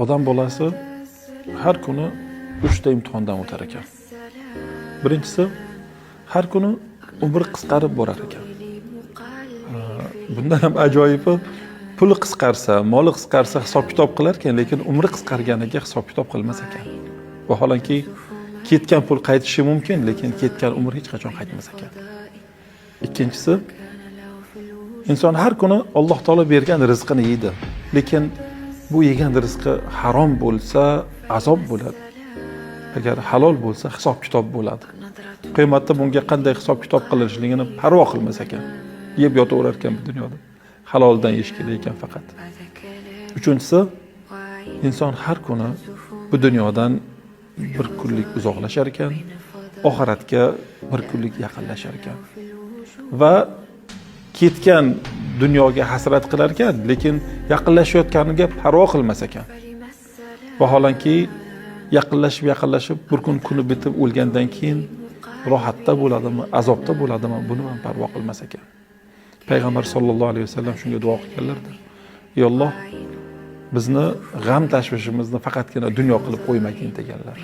odam bolasi har kuni 3 ta imtihondan o'tar ekan. Birinchisi, har kuni umri qisqarib borar ekan. Bundan ham ajoyibi, puli qisqarsa, moli qisqarsa hisob-kitob qilar ekan, lekin umri qisqarganiga hisob-kitob qilmas ekan. Vaholanki ketgan pul qaytishi mumkin, lekin ketgan umr hech qachon qaytmas ekan. Ikkinchisi, inson har kuni Alloh taolo bergan rizqini yeydi, lekin bu yegan rizqi harom bo'lsa, azob bo'ladi. Agar halol bo'lsa, hisob-kitob bo'ladi. Qiyomatda bunga qanday hisob-kitob qilinishligini parvo qilmas ekan. Yeb yotaverar ekan bu dunyoda. Haloldan yeyish kerak ekan faqat. Uchinchisi, inson har kuni bu dunyodan bir kunlik uzoqlashar ekan, oxiratga bir kunlik yaqinlashar ekan. Va ketgan dunyoga hasrat qilar ekan, lekin yaqinlashayotganiga parvo qilmas ekan. Vaholanki yaqinlashib bir kuni bitib o'lgandan keyin rohatda bo'ladimi, azobda bo'ladimi, buni ham parvo qilmas ekan. Payg'ambar sollallohu alayhi vasallam shunga duo qilganlardir. Ey Alloh, bizni g'am tashvishimizni faqatgina dunyo qilib qo'ymagin deganlar.